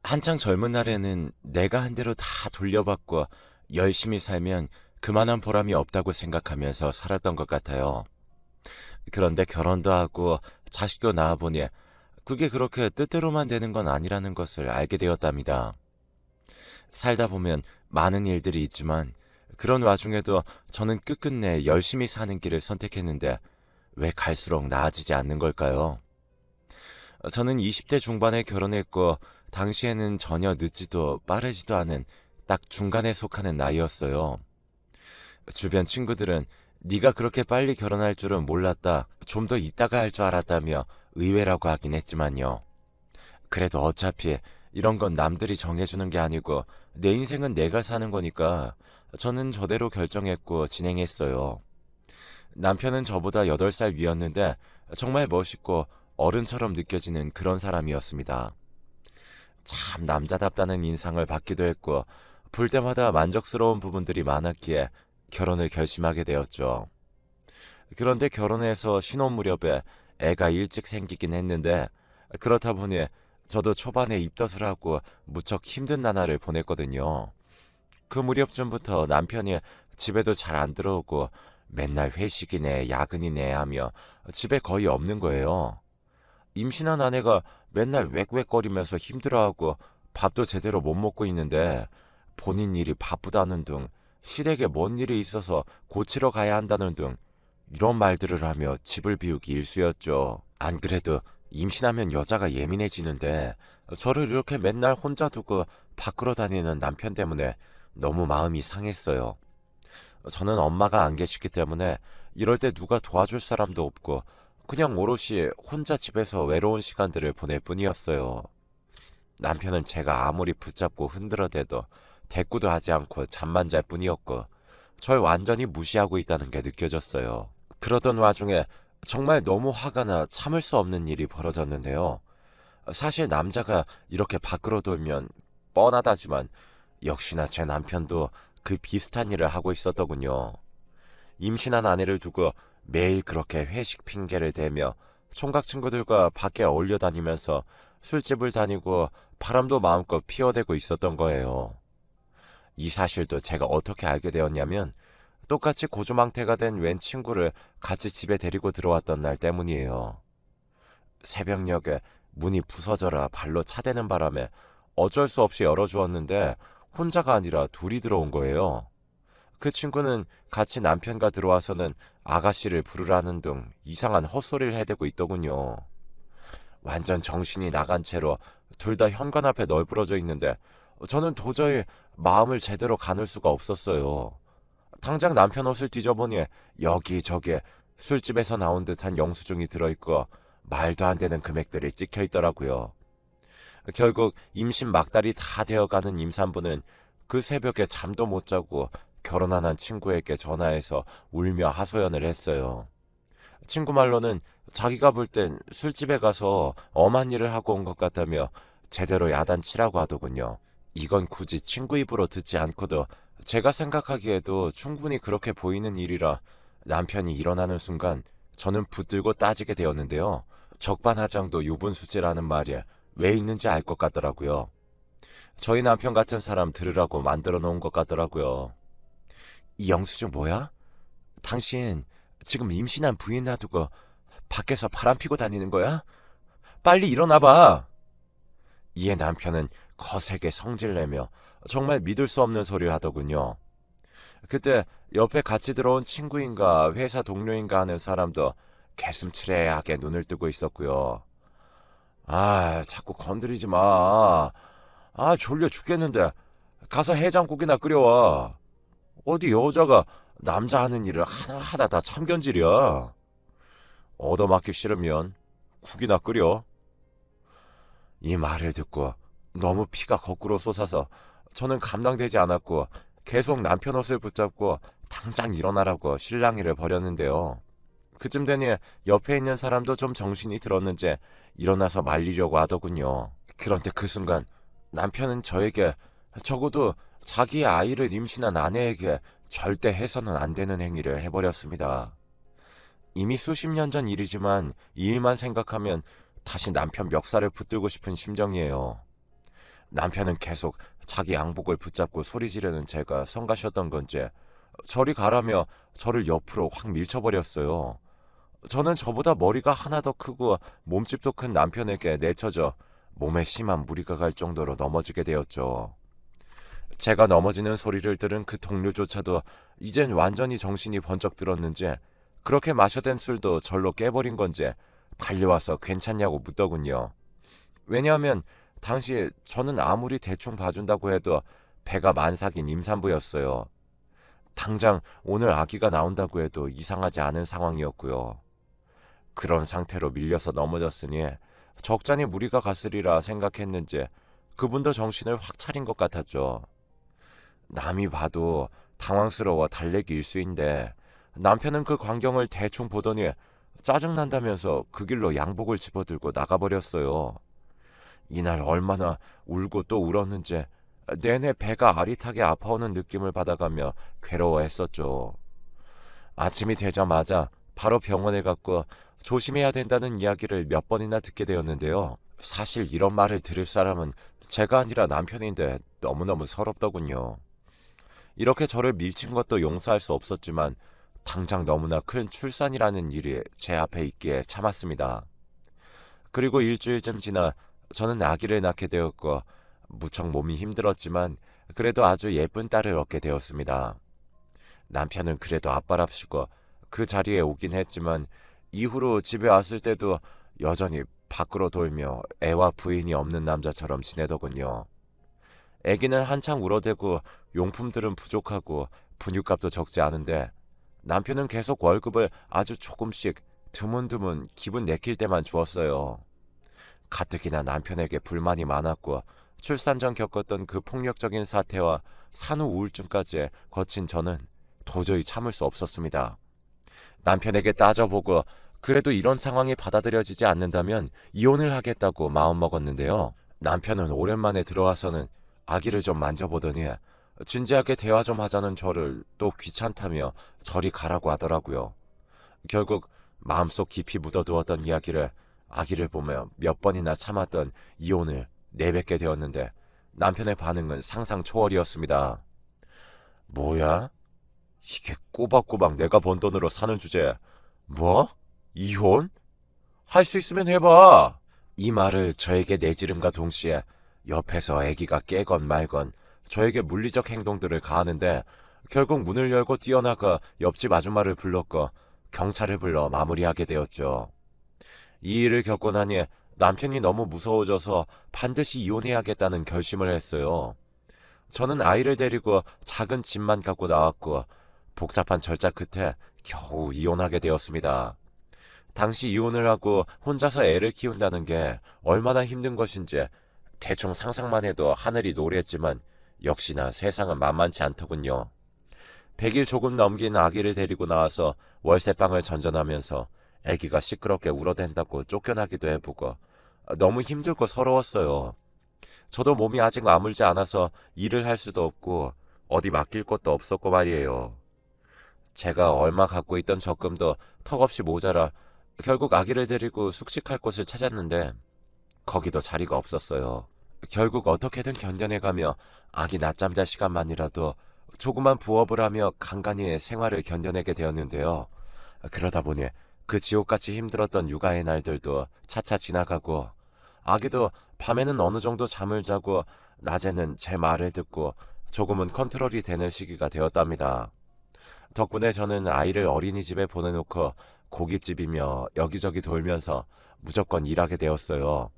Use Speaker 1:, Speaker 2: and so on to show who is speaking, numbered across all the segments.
Speaker 1: 한창 젊은 날에는 내가 한 대로 다 돌려받고 열심히 살면 그만한 보람이 없다고 생각하면서 살았던 것 같아요. 그런데 결혼도 하고 자식도 낳아보니 그게 그렇게 뜻대로만 되는 건 아니라는 것을 알게 되었답니다. 살다 보면 많은 일들이 있지만 그런 와중에도 저는 끝끝내 열심히 사는 길을 선택했는데 왜 갈수록 나아지지 않는 걸까요? 저는 20대 중반에 결혼했고 당시에는 전혀 늦지도 빠르지도 않은 딱 중간에 속하는 나이였어요. 주변 친구들은 네가 그렇게 빨리 결혼할 줄은 몰랐다. 좀 더 있다가 할 줄 알았다며 의외라고 하긴 했지만요. 그래도 어차피 이런 건 남들이 정해주는 게 아니고 내 인생은 내가 사는 거니까 저는 저대로 결정했고 진행했어요. 남편은 저보다 8살 위였는데 정말 멋있고 어른처럼 느껴지는 그런 사람이었습니다. 참 남자답다는 인상을 받기도 했고 볼 때마다 만족스러운 부분들이 많았기에 결혼을 결심하게 되었죠. 그런데 결혼해서 신혼 무렵에 애가 일찍 생기긴 했는데 그렇다 보니 저도 초반에 입덧을 하고 무척 힘든 나날을 보냈거든요. 그 무렵쯤부터 남편이 집에도 잘 안 들어오고 맨날 회식이네 야근이네 하며 집에 거의 없는 거예요. 임신한 아내가 맨날 웩웩거리면서 힘들어하고 밥도 제대로 못 먹고 있는데 본인 일이 바쁘다는 등 시댁에 뭔 일이 있어서 고치러 가야 한다는 등 이런 말들을 하며 집을 비우기 일쑤였죠. 안 그래도 임신하면 여자가 예민해지는데 저를 이렇게 맨날 혼자 두고 밖으로 다니는 남편 때문에 너무 마음이 상했어요. 저는 엄마가 안 계시기 때문에 이럴 때 누가 도와줄 사람도 없고 그냥 오롯이 혼자 집에서 외로운 시간들을 보낼 뿐이었어요. 남편은 제가 아무리 붙잡고 흔들어대도 대꾸도 하지 않고 잠만 잘 뿐이었고 절 완전히 무시하고 있다는 게 느껴졌어요. 그러던 와중에 정말 너무 화가 나 참을 수 없는 일이 벌어졌는데요. 사실 남자가 이렇게 밖으로 돌면 뻔하다지만 역시나 제 남편도 그 비슷한 일을 하고 있었더군요. 임신한 아내를 두고 매일 그렇게 회식 핑계를 대며 총각 친구들과 밖에 어울려 다니면서 술집을 다니고 바람도 마음껏 피워대고 있었던 거예요. 이 사실도 제가 어떻게 알게 되었냐면 똑같이 고주망태가 된 웬 친구를 같이 집에 데리고 들어왔던 날 때문이에요. 새벽녘에 문이 부서져라 발로 차대는 바람에 어쩔 수 없이 열어주었는데 혼자가 아니라 둘이 들어온 거예요. 그 친구는 같이 남편과 들어와서는 아가씨를 부르라는 등 이상한 헛소리를 해대고 있더군요. 완전 정신이 나간 채로 둘 다 현관 앞에 널브러져 있는데 저는 도저히 마음을 제대로 가눌 수가 없었어요. 당장 남편 옷을 뒤져보니 여기저기 술집에서 나온 듯한 영수증이 들어있고 말도 안 되는 금액들이 찍혀 있더라고요. 결국 임신 막달이 다 되어가는 임산부는 그 새벽에 잠도 못 자고 결혼한 한 친구에게 전화해서 울며 하소연을 했어요. 친구 말로는 자기가 볼 땐 술집에 가서 엄한 일을 하고 온 것 같다며 제대로 야단치라고 하더군요. 이건 굳이 친구 입으로 듣지 않고도 제가 생각하기에도 충분히 그렇게 보이는 일이라 남편이 일어나는 순간 저는 붙들고 따지게 되었는데요. 적반하장도 유분수지라는 말이 왜 있는지 알 것 같더라고요. 저희 남편 같은 사람 들으라고 만들어 놓은 것 같더라고요. 이 영수증 뭐야? 당신 지금 임신한 부인 놔두고 밖에서 바람 피고 다니는 거야? 빨리 일어나봐. 이에 남편은 거세게 성질내며 정말 믿을 수 없는 소리를 하더군요. 그때 옆에 같이 들어온 친구인가 회사 동료인가 하는 사람도 개슴츠레하게 눈을 뜨고 있었고요. 아, 자꾸 건드리지 마. 아, 졸려 죽겠는데. 가서 해장국이나 끓여와. 어디 여자가 남자 하는 일을 하나하나 다 참견질이야. 얻어맞기 싫으면 국이나 끓여. 이 말을 듣고 너무 피가 거꾸로 솟아서 저는 감당되지 않았고 계속 남편 옷을 붙잡고 당장 일어나라고 실랑이를 벌였는데요. 그쯤 되니 옆에 있는 사람도 좀 정신이 들었는지 일어나서 말리려고 하더군요. 그런데 그 순간 남편은 저에게 적어도 자기의 아이를 임신한 아내에게 절대 해서는 안 되는 행위를 해버렸습니다. 이미 수십 년 전 일이지만 이 일만 생각하면 다시 남편 멱살을 붙들고 싶은 심정이에요. 남편은 계속 자기 양복을 붙잡고 소리 지르는 제가 성가셨던 건지 저리 가라며 저를 옆으로 확 밀쳐버렸어요. 저는 저보다 머리가 하나 더 크고 몸집도 큰 남편에게 내쳐져 몸에 심한 무리가 갈 정도로 넘어지게 되었죠. 제가 넘어지는 소리를 들은 그 동료조차도 이젠 완전히 정신이 번쩍 들었는지 그렇게 마셔댄 술도 절로 깨버린 건지 달려와서 괜찮냐고 묻더군요. 왜냐하면 당시에 저는 아무리 대충 봐준다고 해도 배가 만삭인 임산부였어요. 당장 오늘 아기가 나온다고 해도 이상하지 않은 상황이었고요. 그런 상태로 밀려서 넘어졌으니 적잖이 무리가 갔으리라 생각했는지 그분도 정신을 확 차린 것 같았죠. 남이 봐도 당황스러워 달래기 일수인데 남편은 그 광경을 대충 보더니 짜증난다면서 그 길로 양복을 집어들고 나가버렸어요. 이날 얼마나 울고 또 울었는지 내내 배가 아릿하게 아파오는 느낌을 받아가며 괴로워했었죠. 아침이 되자마자 바로 병원에 갔고 조심해야 된다는 이야기를 몇 번이나 듣게 되었는데요. 사실 이런 말을 들을 사람은 제가 아니라 남편인데 너무너무 서럽더군요. 이렇게 저를 밀친 것도 용서할 수 없었지만 당장 너무나 큰 출산이라는 일이 제 앞에 있기에 참았습니다. 그리고 일주일쯤 지나 저는 아기를 낳게 되었고 무척 몸이 힘들었지만 그래도 아주 예쁜 딸을 얻게 되었습니다. 남편은 그래도 아빠랍시고 그 자리에 오긴 했지만 이후로 집에 왔을 때도 여전히 밖으로 돌며 애와 부인이 없는 남자처럼 지내더군요. 아기는 한창 울어대고 용품들은 부족하고 분유값도 적지 않은데 남편은 계속 월급을 아주 조금씩 드문드문 기분 내킬 때만 주었어요. 가뜩이나 남편에게 불만이 많았고 출산 전 겪었던 그 폭력적인 사태와 산후 우울증까지 거친 저는 도저히 참을 수 없었습니다. 남편에게 따져보고 그래도 이런 상황이 받아들여지지 않는다면 이혼을 하겠다고 마음먹었는데요. 남편은 오랜만에 들어와서는 아기를 좀 만져보더니 진지하게 대화 좀 하자는 저를 또 귀찮다며 저리 가라고 하더라고요. 결국 마음속 깊이 묻어두었던 이야기를 아기를 보며 몇 번이나 참았던 이혼을 내뱉게 되었는데 남편의 반응은 상상 초월이었습니다. 뭐야? 이게 꼬박꼬박 내가 번 돈으로 사는 주제에 뭐? 이혼? 할 수 있으면 해봐. 이 말을 저에게 내지름과 동시에 옆에서 아기가 깨건 말건 저에게 물리적 행동들을 가하는데 결국 문을 열고 뛰어나가 옆집 아줌마를 불렀고 경찰을 불러 마무리하게 되었죠. 이 일을 겪고 나니 남편이 너무 무서워져서 반드시 이혼해야겠다는 결심을 했어요. 저는 아이를 데리고 작은 집만 갖고 나왔고 복잡한 절차 끝에 겨우 이혼하게 되었습니다. 당시 이혼을 하고 혼자서 애를 키운다는 게 얼마나 힘든 것인지 대충 상상만 해도 하늘이 노랬지만 역시나 세상은 만만치 않더군요. 100일 조금 넘긴 아기를 데리고 나와서 월세방을 전전하면서 아기가 시끄럽게 울어댄다고 쫓겨나기도 해보고 너무 힘들고 서러웠어요. 저도 몸이 아직 아물지 않아서 일을 할 수도 없고 어디 맡길 곳도 없었고 말이에요. 제가 얼마 갖고 있던 적금도 턱없이 모자라 결국 아기를 데리고 숙식할 곳을 찾았는데 거기도 자리가 없었어요. 결국 어떻게든 견뎌내가며 아기 낮잠 잘 시간만이라도 조그만 부업을 하며 간간히 생활을 견뎌내게 되었는데요. 그러다 보니 그 지옥같이 힘들었던 육아의 날들도 차차 지나가고 아기도 밤에는 어느 정도 잠을 자고 낮에는 제 말을 듣고 조금은 컨트롤이 되는 시기가 되었답니다. 덕분에 저는 아이를 어린이집에 보내놓고 고깃집이며 여기저기 돌면서 무조건 일하게 되었어요.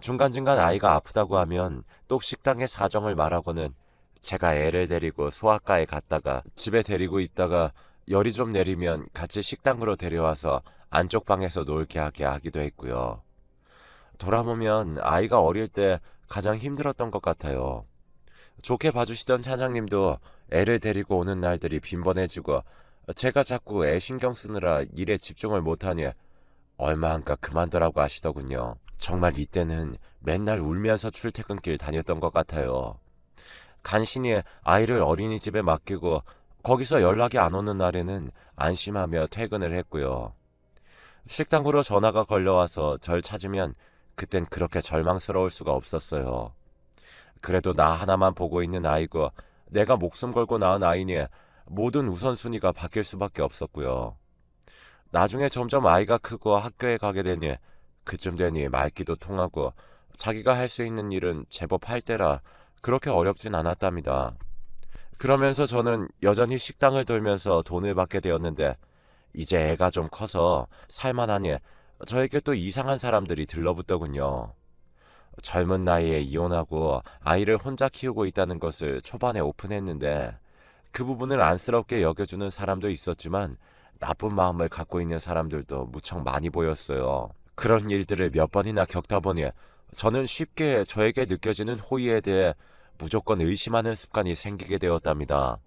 Speaker 1: 중간중간 아이가 아프다고 하면 또 식당의 사정을 말하고는 제가 애를 데리고 소아과에 갔다가 집에 데리고 있다가 열이 좀 내리면 같이 식당으로 데려와서 안쪽 방에서 놀게 하게 하기도 했고요. 돌아보면 아이가 어릴 때 가장 힘들었던 것 같아요. 좋게 봐주시던 차장님도 애를 데리고 오는 날들이 빈번해지고 제가 자꾸 애 신경 쓰느라 일에 집중을 못하니 얼마 안가 그만두라고 하시더군요. 정말 이때는 맨날 울면서 출퇴근길 다녔던 것 같아요. 간신히 아이를 어린이집에 맡기고 거기서 연락이 안 오는 날에는 안심하며 퇴근을 했고요. 식당으로 전화가 걸려와서 절 찾으면 그땐 그렇게 절망스러울 수가 없었어요. 그래도 나 하나만 보고 있는 아이고 내가 목숨 걸고 낳은 아이니 모든 우선순위가 바뀔 수밖에 없었고요. 나중에 점점 아이가 크고 학교에 가게 되니 그쯤 되니 말귀도 통하고 자기가 할 수 있는 일은 제법 할 때라 그렇게 어렵진 않았답니다. 그러면서 저는 여전히 식당을 돌면서 돈을 받게 되었는데 이제 애가 좀 커서 살만하니 저에게 또 이상한 사람들이 들러붙더군요. 젊은 나이에 이혼하고 아이를 혼자 키우고 있다는 것을 초반에 오픈했는데 그 부분을 안쓰럽게 여겨주는 사람도 있었지만 나쁜 마음을 갖고 있는 사람들도 무척 많이 보였어요. 그런 일들을 몇 번이나 겪다 보니 저는 쉽게 저에게 느껴지는 호의에 대해 무조건 의심하는 습관이 생기게 되었답니다.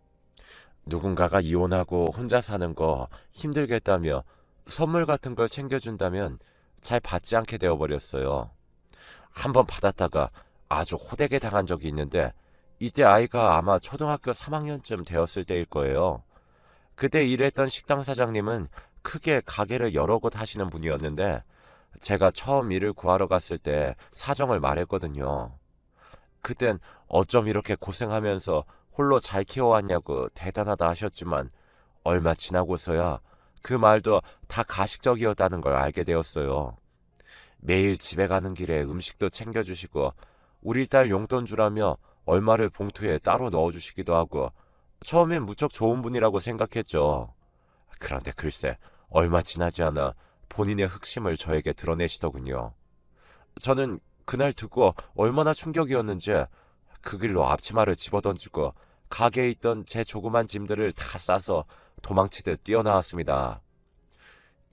Speaker 1: 누군가가 이혼하고 혼자 사는 거 힘들겠다며 선물 같은 걸 챙겨준다면 잘 받지 않게 되어버렸어요. 한번 받았다가 아주 호되게 당한 적이 있는데 이때 아이가 아마 초등학교 3학년쯤 되었을 때일 거예요. 그때 일했던 식당 사장님은 크게 가게를 여러 곳 하시는 분이었는데 제가 처음 일을 구하러 갔을 때 사정을 말했거든요. 그땐 어쩜 이렇게 고생하면서 홀로 잘 키워왔냐고 대단하다 하셨지만 얼마 지나고서야 그 말도 다 가식적이었다는 걸 알게 되었어요. 매일 집에 가는 길에 음식도 챙겨주시고 우리 딸 용돈 주라며 얼마를 봉투에 따로 넣어주시기도 하고 처음엔 무척 좋은 분이라고 생각했죠. 그런데 글쎄 얼마 지나지 않아 본인의 흑심을 저에게 드러내시더군요. 저는 그날 듣고 얼마나 충격이었는지 그 길로 앞치마를 집어던지고 가게에 있던 제 조그만 짐들을 다 싸서 도망치듯 뛰어나왔습니다.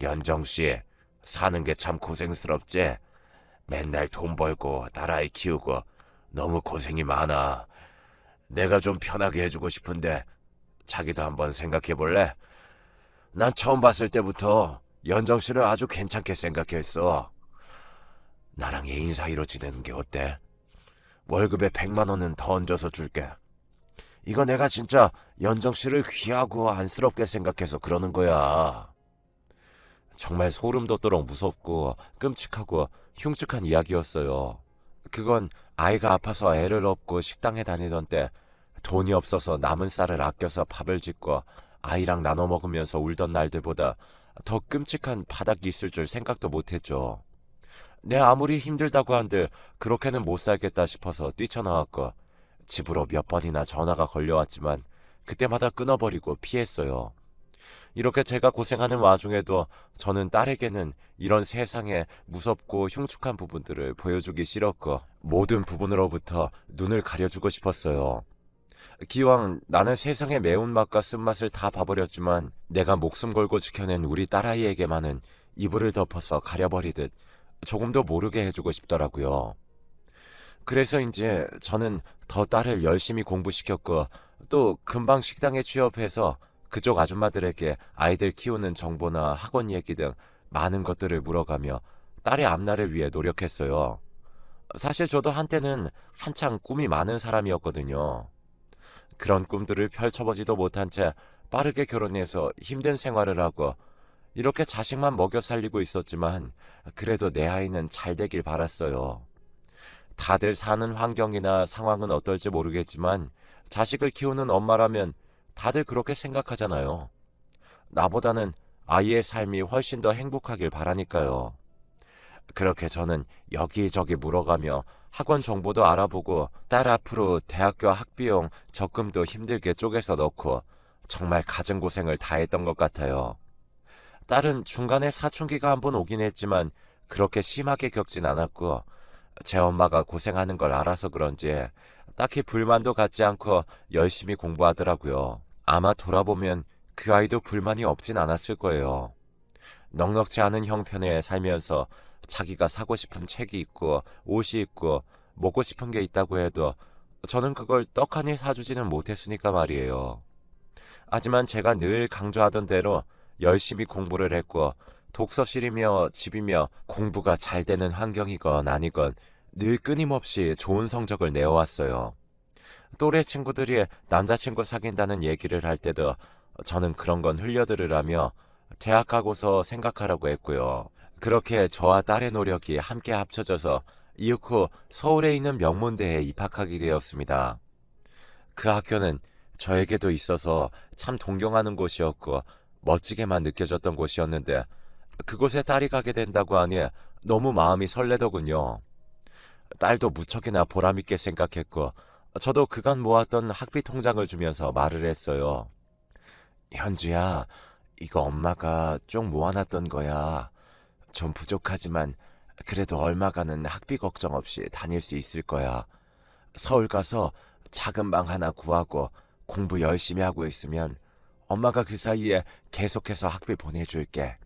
Speaker 1: 연정씨, 사는 게 참 고생스럽지? 맨날 돈 벌고 딸아이 키우고 너무 고생이 많아. 내가 좀 편하게 해주고 싶은데 자기도 한번 생각해볼래? 난 처음 봤을 때부터 연정씨를 아주 괜찮게 생각했어. 나랑 애인 사이로 지내는 게 어때? 월급에 100만 원은 더 얹어서 줄게. 이거 내가 진짜 연정씨를 귀하고 안쓰럽게 생각해서 그러는 거야. 정말 소름 돋도록 무섭고 끔찍하고 흉측한 이야기였어요. 그건 아이가 아파서 애를 업고 식당에 다니던 때 돈이 없어서 남은 쌀을 아껴서 밥을 짓고 아이랑 나눠 먹으면서 울던 날들보다 더 끔찍한 바닥이 있을 줄 생각도 못했죠. 내 아무리 힘들다고 한들 그렇게는 못 살겠다 싶어서 뛰쳐나왔고 집으로 몇 번이나 전화가 걸려왔지만 그때마다 끊어버리고 피했어요. 이렇게 제가 고생하는 와중에도 저는 딸에게는 이런 세상의 무섭고 흉측한 부분들을 보여주기 싫었고 모든 부분으로부터 눈을 가려주고 싶었어요. 기왕 나는 세상의 매운맛과 쓴맛을 다 봐버렸지만 내가 목숨 걸고 지켜낸 우리 딸아이에게만은 이불을 덮어서 가려버리듯 조금도 모르게 해주고 싶더라고요. 그래서인지 저는 더 딸을 열심히 공부시켰고 또 금방 식당에 취업해서 그쪽 아줌마들에게 아이들 키우는 정보나 학원 얘기 등 많은 것들을 물어가며 딸의 앞날을 위해 노력했어요. 사실 저도 한때는 한창 꿈이 많은 사람이었거든요. 그런 꿈들을 펼쳐보지도 못한 채 빠르게 결혼해서 힘든 생활을 하고 이렇게 자식만 먹여 살리고 있었지만 그래도 내 아이는 잘 되길 바랐어요. 다들 사는 환경이나 상황은 어떨지 모르겠지만 자식을 키우는 엄마라면 다들 그렇게 생각하잖아요. 나보다는 아이의 삶이 훨씬 더 행복하길 바라니까요. 그렇게 저는 여기저기 물어가며 학원 정보도 알아보고 딸 앞으로 대학교 학비용 적금도 힘들게 쪼개서 넣고 정말 갖은 고생을 다 했던 것 같아요. 딸은 중간에 사춘기가 한번 오긴 했지만 그렇게 심하게 겪진 않았고 제 엄마가 고생하는 걸 알아서 그런지 딱히 불만도 갖지 않고 열심히 공부하더라고요. 아마 돌아보면 그 아이도 불만이 없진 않았을 거예요. 넉넉지 않은 형편에 살면서 자기가 사고 싶은 책이 있고 옷이 있고 먹고 싶은 게 있다고 해도 저는 그걸 떡하니 사주지는 못했으니까 말이에요. 하지만 제가 늘 강조하던 대로 열심히 공부를 했고 독서실이며 집이며 공부가 잘 되는 환경이건 아니건 늘 끊임없이 좋은 성적을 내어왔어요. 또래 친구들이 남자친구 사귄다는 얘기를 할 때도 저는 그런 건 흘려들으라며 대학 가고서 생각하라고 했고요. 그렇게 저와 딸의 노력이 함께 합쳐져서 이후 서울에 있는 명문대에 입학하게 되었습니다. 그 학교는 저에게도 있어서 참 동경하는 곳이었고 멋지게만 느껴졌던 곳이었는데 그곳에 딸이 가게 된다고 하니 너무 마음이 설레더군요. 딸도 무척이나 보람있게 생각했고 저도 그간 모았던 학비 통장을 주면서 말을 했어요. 현주야, 이거 엄마가 쭉 모아놨던 거야. 좀 부족하지만 그래도 얼마간은 학비 걱정 없이 다닐 수 있을 거야. 서울 가서 작은 방 하나 구하고 공부 열심히 하고 있으면 엄마가 그 사이에 계속해서 학비 보내줄게.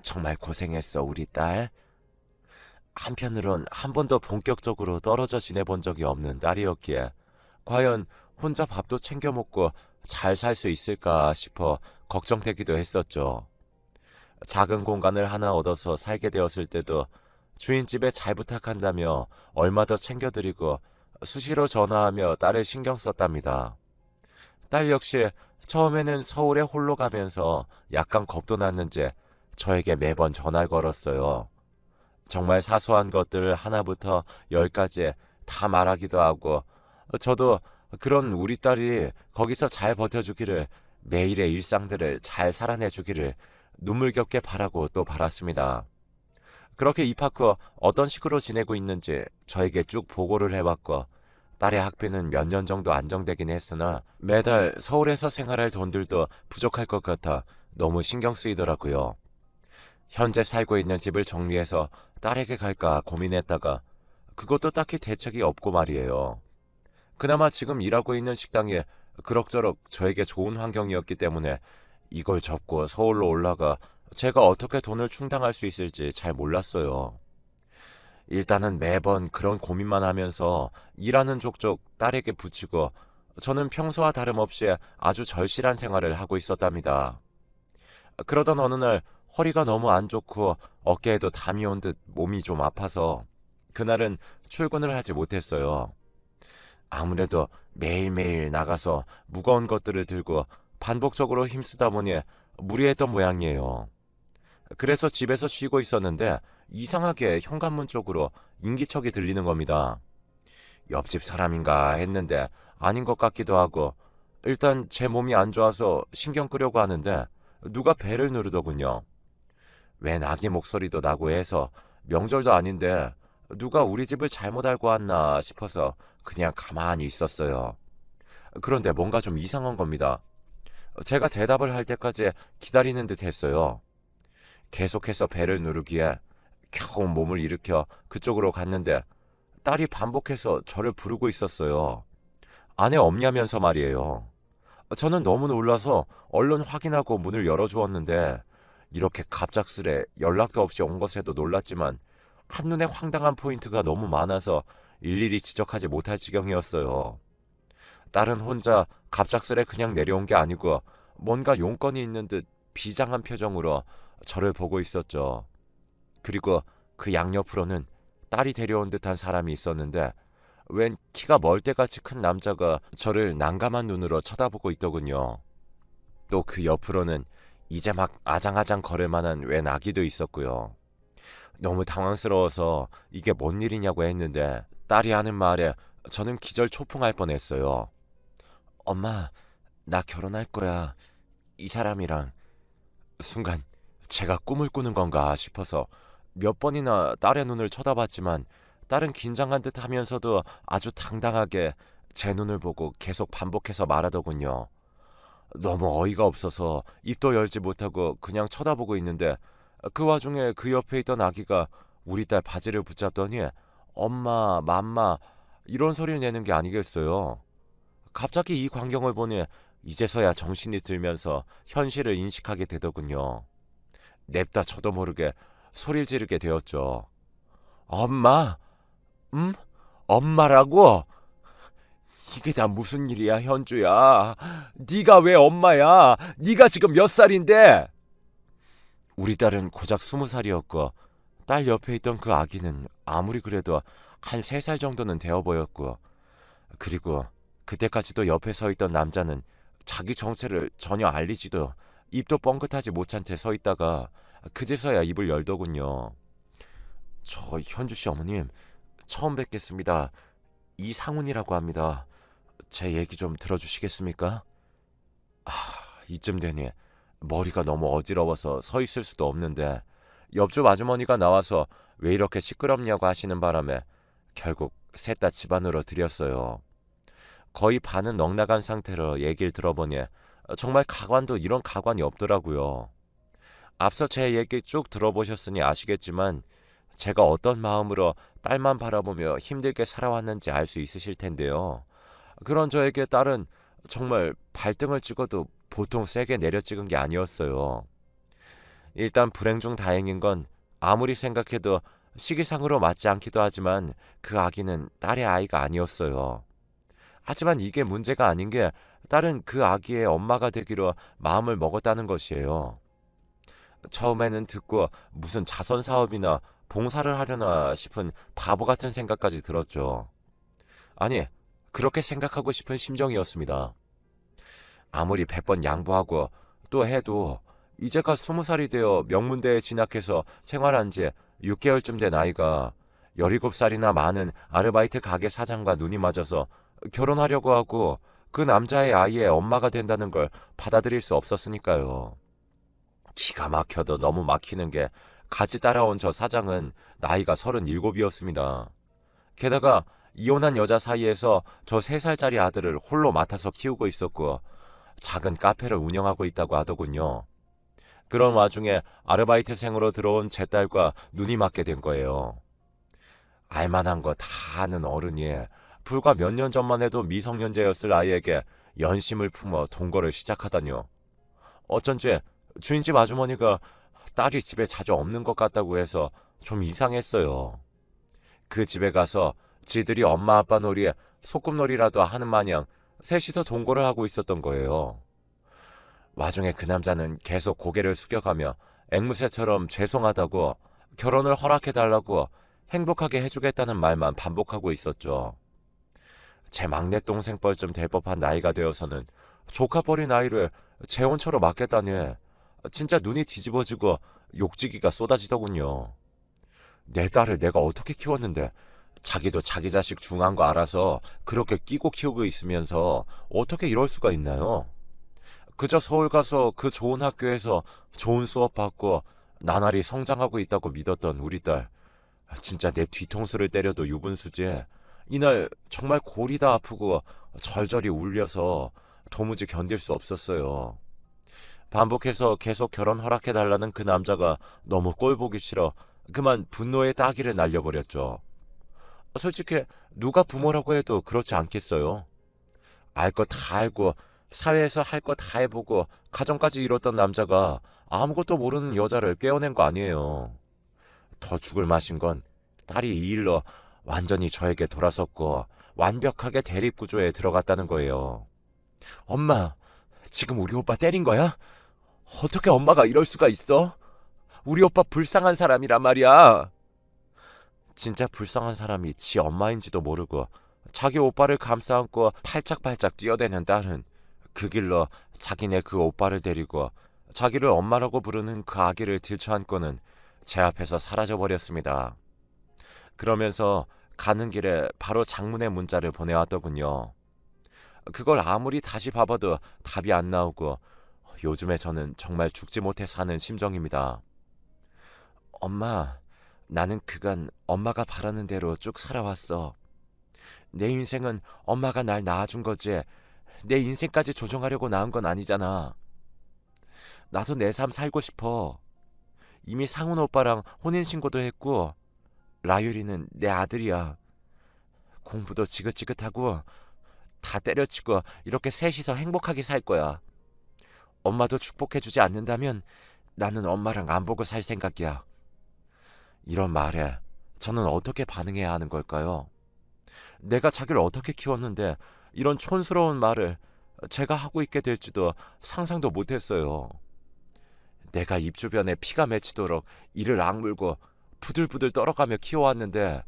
Speaker 1: 정말 고생했어, 우리 딸. 한편으론 한 번도 본격적으로 떨어져 지내본 적이 없는 딸이었기에 과연 혼자 밥도 챙겨 먹고 잘 살 수 있을까 싶어 걱정되기도 했었죠. 작은 공간을 하나 얻어서 살게 되었을 때도 주인집에 잘 부탁한다며 얼마 더 챙겨드리고 수시로 전화하며 딸을 신경 썼답니다. 딸 역시 처음에는 서울에 홀로 가면서 약간 겁도 났는지 저에게 매번 전화를 걸었어요. 정말 사소한 것들 하나부터 열까지 다 말하기도 하고 저도 그런 우리 딸이 거기서 잘 버텨주기를 매일의 일상들을 잘 살아내주기를 눈물겹게 바라고 또 바랐습니다. 그렇게 입학 후 어떤 식으로 지내고 있는지 저에게 쭉 보고를 해왔고 딸의 학비는 몇 년 정도 안정되긴 했으나 매달 서울에서 생활할 돈들도 부족할 것 같아 너무 신경 쓰이더라고요. 현재 살고 있는 집을 정리해서 딸에게 갈까 고민했다가 그것도 딱히 대책이 없고 말이에요. 그나마 지금 일하고 있는 식당이 그럭저럭 저에게 좋은 환경이었기 때문에 이걸 접고 서울로 올라가 제가 어떻게 돈을 충당할 수 있을지 잘 몰랐어요. 일단은 매번 그런 고민만 하면서 일하는 족족 딸에게 붙이고 저는 평소와 다름없이 아주 절실한 생활을 하고 있었답니다. 그러던 어느 날 허리가 너무 안 좋고 어깨에도 담이 온 듯 몸이 좀 아파서 그날은 출근을 하지 못했어요. 아무래도 매일매일 나가서 무거운 것들을 들고 반복적으로 힘쓰다 보니 무리했던 모양이에요. 그래서 집에서 쉬고 있었는데 이상하게 현관문 쪽으로 인기척이 들리는 겁니다. 옆집 사람인가 했는데 아닌 것 같기도 하고 일단 제 몸이 안 좋아서 신경 끄려고 하는데 누가 벨을 누르더군요. 웬 아기 목소리도 나고 해서 명절도 아닌데 누가 우리 집을 잘못 알고 왔나 싶어서 그냥 가만히 있었어요. 그런데 뭔가 좀 이상한 겁니다. 제가 대답을 할 때까지 기다리는 듯 했어요. 계속해서 벨을 누르기에 겨우 몸을 일으켜 그쪽으로 갔는데 딸이 반복해서 저를 부르고 있었어요. 안에 없냐면서 말이에요. 저는 너무 놀라서 얼른 확인하고 문을 열어주었는데 이렇게 갑작스레 연락도 없이 온 것에도 놀랐지만 한눈에 황당한 포인트가 너무 많아서 일일이 지적하지 못할 지경이었어요. 딸은 혼자 갑작스레 그냥 내려온 게 아니고 뭔가 용건이 있는 듯 비장한 표정으로 저를 보고 있었죠. 그리고 그 양옆으로는 딸이 데려온 듯한 사람이 있었는데 웬 키가 멀대같이 큰 남자가 저를 난감한 눈으로 쳐다보고 있더군요. 또 그 옆으로는 이제 막 아장아장 걸을 만한 웬 아기도 있었고요. 너무 당황스러워서 이게 뭔 일이냐고 했는데 딸이 하는 말에 저는 기절초풍할 뻔했어요. 엄마, 나 결혼할 거야. 이 사람이랑. 순간 제가 꿈을 꾸는 건가 싶어서 몇 번이나 딸의 눈을 쳐다봤지만 딸은 긴장한 듯 하면서도 아주 당당하게 제 눈을 보고 계속 반복해서 말하더군요. 너무 어이가 없어서 입도 열지 못하고 그냥 쳐다보고 있는데 그 와중에 그 옆에 있던 아기가 우리 딸 바지를 붙잡더니 엄마, 맘마 이런 소리를 내는 게 아니겠어요. 갑자기 이 광경을 보니 이제서야 정신이 들면서 현실을 인식하게 되더군요. 냅다 저도 모르게 소리를 지르게 되었죠. 엄마? 응? 엄마라고? 이게 다 무슨 일이야, 현주야? 네가 왜 엄마야? 네가 지금 몇 살인데? 우리 딸은 고작 20살이었고 딸 옆에 있던 그 아기는 아무리 그래도 한 3살 정도는 되어 보였고 그리고 그때까지도 옆에 서 있던 남자는 자기 정체를 전혀 알리지도 입도 뻥긋하지 못한 채 서 있다가 그제서야 입을 열더군요. 저 현주씨 어머님, 처음 뵙겠습니다. 이상훈이라고 합니다. 제 얘기 좀 들어주시겠습니까? 아, 이쯤 되니 머리가 너무 어지러워서 서 있을 수도 없는데 옆집 아주머니가 나와서 왜 이렇게 시끄럽냐고 하시는 바람에 결국 셋 다 집 안으로 들였어요. 거의 반은 넉나간 상태로 얘기를 들어보니 정말 가관도 이런 가관이 없더라고요. 앞서 제 얘기 쭉 들어보셨으니 아시겠지만 제가 어떤 마음으로 딸만 바라보며 힘들게 살아왔는지 알 수 있으실 텐데요. 그런 저에게 딸은 정말 발등을 찍어도 보통 세게 내려 찍은 게 아니었어요. 일단 불행 중 다행인 건 아무리 생각해도 시기상으로 맞지 않기도 하지만 그 아기는 딸의 아이가 아니었어요. 하지만 이게 문제가 아닌 게 딸은 그 아기의 엄마가 되기로 마음을 먹었다는 것이에요. 처음에는 듣고 무슨 자선 사업이나 봉사를 하려나 싶은 바보 같은 생각까지 들었죠. 아니, 그렇게 생각하고 싶은 심정이었습니다. 아무리 100번 양보하고 또 해도 이제가 20살이 되어 명문대에 진학해서 생활한 지 6개월쯤 된 아이가 17살이나 많은 아르바이트 가게 사장과 눈이 맞아서 결혼하려고 하고 그 남자의 아이의 엄마가 된다는 걸 받아들일 수 없었으니까요. 기가 막혀도 너무 막히는 게 같이 따라온 저 사장은 나이가 37이었습니다. 게다가 이혼한 여자 사이에서 저 3살짜리 아들을 홀로 맡아서 키우고 있었고 작은 카페를 운영하고 있다고 하더군요. 그런 와중에 아르바이트생으로 들어온 제 딸과 눈이 맞게 된 거예요. 알만한 거 다 아는 어른이 불과 몇 년 전만 해도 미성년자였을 아이에게 연심을 품어 동거를 시작하다뇨. 어쩐지 주인집 아주머니가 딸이 집에 자주 없는 것 같다고 해서 좀 이상했어요. 그 집에 가서 지들이 엄마 아빠 놀이에 소꿉놀이라도 하는 마냥 셋이서 동거를 하고 있었던 거예요. 와중에 그 남자는 계속 고개를 숙여가며 앵무새처럼 죄송하다고 결혼을 허락해달라고 행복하게 해주겠다는 말만 반복하고 있었죠. 제 막내 동생 뻘쯤 될 법한 나이가 되어서는 조카 버린 아이를 재혼처로 맡겠다니 진짜 눈이 뒤집어지고 욕지기가 쏟아지더군요. 내 딸을 내가 어떻게 키웠는데 자기도 자기 자식 중한 거 알아서 그렇게 끼고 키우고 있으면서 어떻게 이럴 수가 있나요? 그저 서울 가서 그 좋은 학교에서 좋은 수업 받고 나날이 성장하고 있다고 믿었던 우리 딸. 진짜 내 뒤통수를 때려도 유분수지. 이날 정말 골이 다 아프고 절절히 울려서 도무지 견딜 수 없었어요. 반복해서 계속 결혼 허락해달라는 그 남자가 너무 꼴보기 싫어 그만 분노의 따기를 날려버렸죠. 솔직히 누가 부모라고 해도 그렇지 않겠어요. 알 거 다 알고 사회에서 할 거 다 해보고 가정까지 이뤘던 남자가 아무것도 모르는 여자를 깨어낸 거 아니에요. 더 죽을 맛인 건 딸이 이 일로 완전히 저에게 돌아섰고 완벽하게 대립구조에 들어갔다는 거예요. 엄마, 지금 우리 오빠 때린 거야? 어떻게 엄마가 이럴 수가 있어? 우리 오빠 불쌍한 사람이란 말이야. 진짜 불쌍한 사람이 지 엄마인지도 모르고 자기 오빠를 감싸안고 팔짝팔짝 뛰어대는 딸은 그 길로 자기네 그 오빠를 데리고 자기를 엄마라고 부르는 그 아기를 들쳐안고는 제 앞에서 사라져버렸습니다. 그러면서 가는 길에 바로 장문의 문자를 보내왔더군요. 그걸 아무리 다시 봐봐도 답이 안 나오고 요즘에 저는 정말 죽지 못해 사는 심정입니다. 엄마, 나는 그간 엄마가 바라는 대로 쭉 살아왔어. 내 인생은 엄마가 날 낳아준 거지 내 인생까지 조종하려고 낳은 건 아니잖아. 나도 내 삶 살고 싶어. 이미 상훈 오빠랑 혼인신고도 했고 라유리는 내 아들이야. 공부도 지긋지긋하고 다 때려치고 이렇게 셋이서 행복하게 살 거야. 엄마도 축복해주지 않는다면 나는 엄마랑 안 보고 살 생각이야. 이런 말에 저는 어떻게 반응해야 하는 걸까요? 내가 자기를 어떻게 키웠는데 이런 촌스러운 말을 제가 하고 있게 될지도 상상도 못했어요. 내가 입 주변에 피가 맺히도록 이를 악물고 부들부들 떨어가며 키워왔는데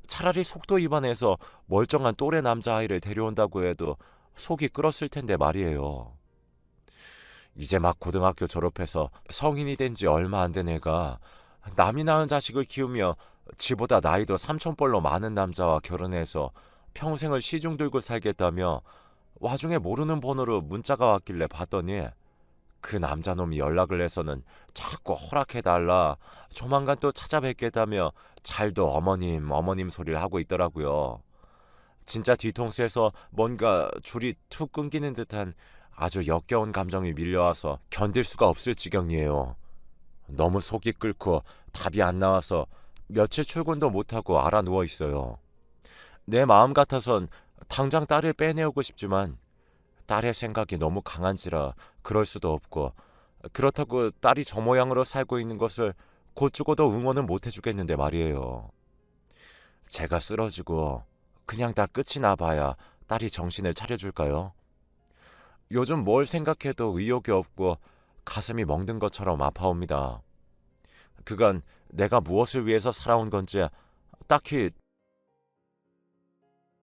Speaker 1: 차라리 속도 위반해서 멀쩡한 또래 남자아이를 데려온다고 해도 속이 끓었을 텐데 말이에요. 이제 막 고등학교 졸업해서 성인이 된 지 얼마 안 된 애가 남이 낳은 자식을 키우며 지보다 나이도 삼천벌로 많은 남자와 결혼해서 평생을 시중 들고 살겠다며 와중에 모르는 번호로 문자가 왔길래 봤더니 그 남자놈이 연락을 해서는 자꾸 허락해달라, 조만간 또 찾아뵙겠다며 잘도 어머님 어머님 소리를 하고 있더라고요. 진짜 뒤통수에서 뭔가 줄이 툭 끊기는 듯한 아주 역겨운 감정이 밀려와서 견딜 수가 없을 지경이에요. 너무 속이 끓고 답이 안 나와서 며칠 출근도 못하고 알아 누워 있어요. 내 마음 같아선 당장 딸을 빼내오고 싶지만 딸의 생각이 너무 강한지라 그럴 수도 없고, 그렇다고 딸이 저 모양으로 살고 있는 것을 곧 죽어도 응원은 못 해주겠는데 말이에요. 제가 쓰러지고 그냥 다 끝이 나봐야 딸이 정신을 차려줄까요? 요즘 뭘 생각해도 의욕이 없고 가슴이 멍든 것처럼 아파옵니다. 그간 내가 무엇을 위해서 살아온 건지 딱히